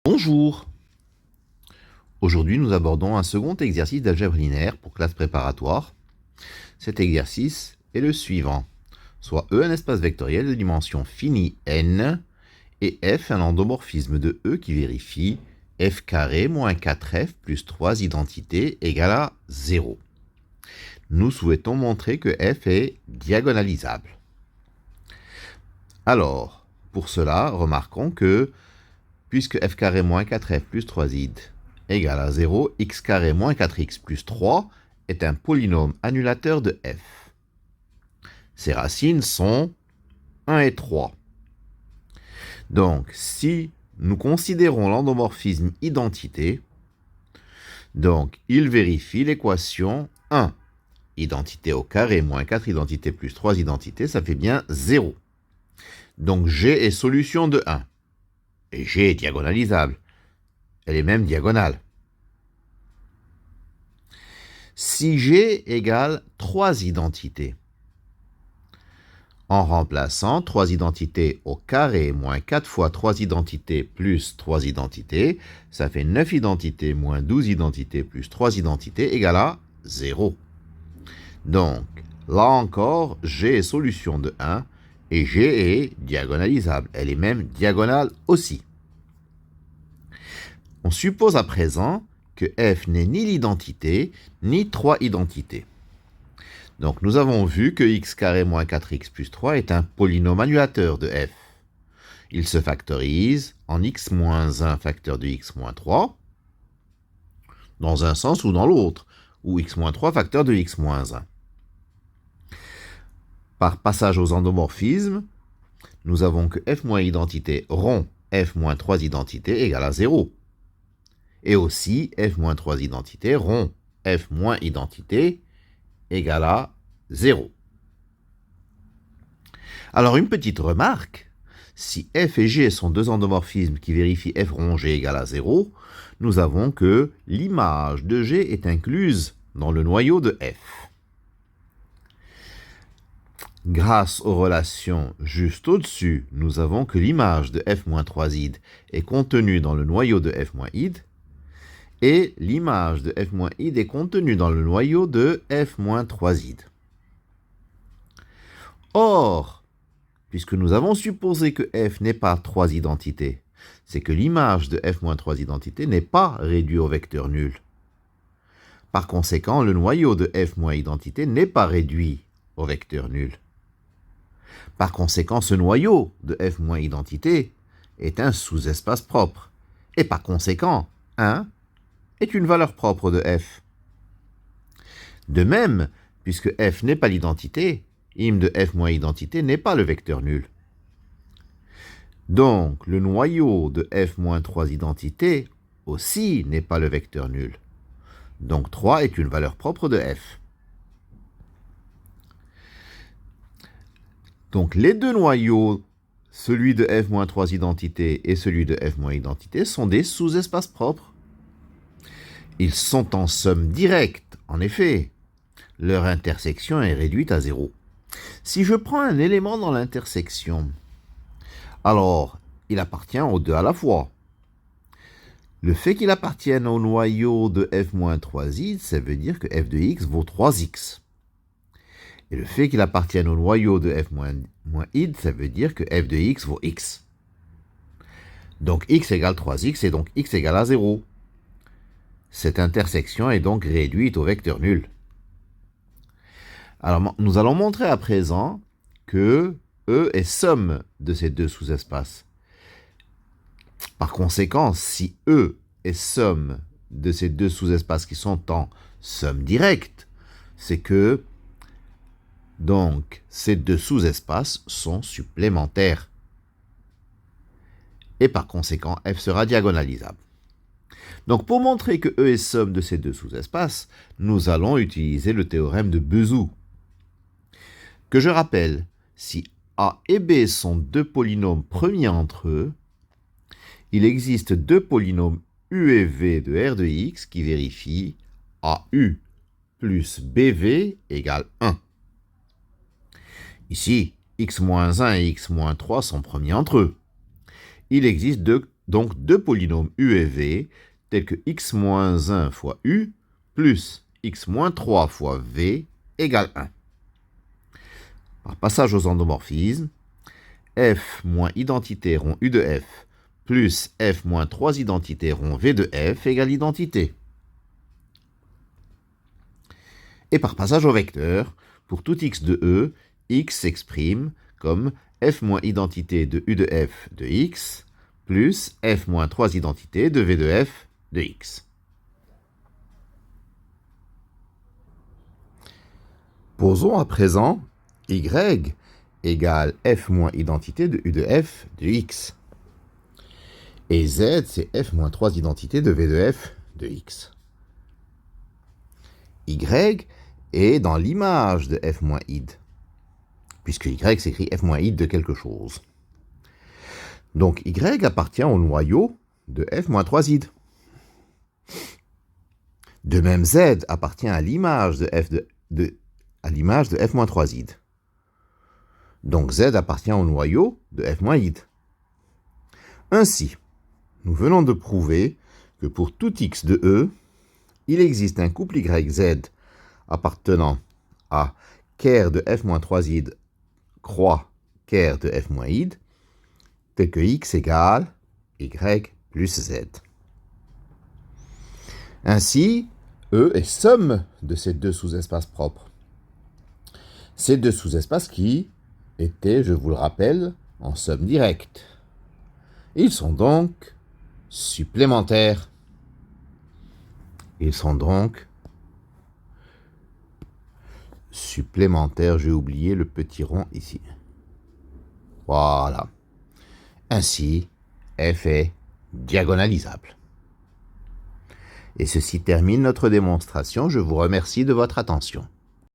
Bonjour! Aujourd'hui, nous abordons un second exercice d'algèbre linéaire pour classe préparatoire. Cet exercice est le suivant. Soit E un espace vectoriel de dimension finie n et F un endomorphisme de E qui vérifie f carré moins 4f plus 3 identités égale à 0. Nous souhaitons montrer que f est diagonalisable. Alors, pour cela, remarquons que puisque f carré moins 4f plus 3id égale à 0, x carré moins 4x plus 3 est un polynôme annulateur de f. Ses racines sont 1 et 3. Donc, si nous considérons l'endomorphisme identité, donc il vérifie l'équation 1. Identité au carré moins 4 identité plus 3 identité, ça fait bien 0. Donc G est solution de 1. Et G est diagonalisable. Elle est même diagonale. Si G égale 3 identités, en remplaçant 3 identités au carré moins 4 fois 3 identités plus 3 identités, ça fait 9 identités moins 12 identités plus 3 identités égale à 0. Donc, là encore, G est solution de 1 et G est diagonalisable. Elle est même diagonale aussi. On suppose à présent que f n'est ni l'identité, ni 3 identités. Donc nous avons vu que x carré moins 4x plus 3 est un polynôme annulateur de f. Il se factorise en x moins 1 facteur de x moins 3, dans un sens ou dans l'autre, ou x moins 3 facteur de x moins 1. Par passage aux endomorphismes, nous avons que f moins identité rond f moins 3 identité égale à 0. Et aussi f moins 3 identité rond f moins identité égale à 0. Alors une petite remarque, si f et g sont deux endomorphismes qui vérifient f rond g égale à 0, nous avons que l'image de g est incluse dans le noyau de f. Grâce aux relations juste au-dessus, nous avons que l'image de f moins 3id est contenue dans le noyau de f moins id, et l'image de f moins id est contenue dans le noyau de f moins 3id. Or, puisque nous avons supposé que f n'est pas 3 identités, c'est que l'image de f moins 3 identités n'est pas réduite au vecteur nul. Par conséquent, le noyau de f moins identité n'est pas réduit au vecteur nul. Par conséquent, ce noyau de f moins identité est un sous-espace propre. Et par conséquent, 1 est une valeur propre de f. De même, puisque f n'est pas l'identité, im de f moins identité n'est pas le vecteur nul. Donc, le noyau de f moins 3 identité aussi n'est pas le vecteur nul. Donc 3 est une valeur propre de f. Donc les deux noyaux, celui de f moins 3 identité et celui de f moins identité, sont des sous-espaces propres. Ils sont en somme directe, en effet. Leur intersection est réduite à 0. Si je prends un élément dans l'intersection, alors il appartient aux deux à la fois. Le fait qu'il appartienne au noyau de f moins 3id, ça veut dire que f de x vaut 3x. Et le fait qu'il appartienne au noyau de f moins id, ça veut dire que f de x vaut x. Donc x égale 3x et donc x égale à 0. Cette intersection est donc réduite au vecteur nul. Alors, nous allons montrer à présent que E est somme de ces deux sous-espaces. Par conséquent, si E est somme de ces deux sous-espaces qui sont en somme directe, c'est que donc ces deux sous-espaces sont supplémentaires. Et par conséquent, F sera diagonalisable. Donc pour montrer que E est somme de ces deux sous-espaces, nous allons utiliser le théorème de Bezout. Que je rappelle, si A et B sont deux polynômes premiers entre eux, il existe deux polynômes U et V de R de X qui vérifient AU plus BV égale 1. Ici, x-1 et x-3 sont premiers entre eux. Il existe donc deux polynômes u et v, tels que x-1 fois u plus x-3 fois v égale 1. Par passage aux endomorphismes, f moins identité rond u de f plus f moins 3 identité rond v de f égale identité. Et par passage au vecteur, pour tout x de e, x s'exprime comme f moins identité de u de f de x plus f moins 3 identité de v de f de x. Posons à présent y égale f moins identité de u de f de x. Et z, c'est f moins 3 identité de v de f de x. Y est dans l'image de f moins id, puisque y s'écrit f moins id de quelque chose. Donc y appartient au noyau de f moins 3 id. De même, z appartient à l'image de f moins 3 id. Donc z appartient au noyau de f moins id. Ainsi, nous venons de prouver que pour tout x de e, il existe un couple yz appartenant à ker de f moins 3 id croix ker de f moins id, tel que x égale y plus z. Ainsi, E est somme de ces deux sous-espaces propres. Ces deux sous-espaces qui étaient, je vous le rappelle, en somme directe. Ils sont donc supplémentaires. Ils sont donc supplémentaires. J'ai oublié le petit rond ici. Voilà. Ainsi, f est diagonalisable. Et ceci termine notre démonstration. Je vous remercie de votre attention.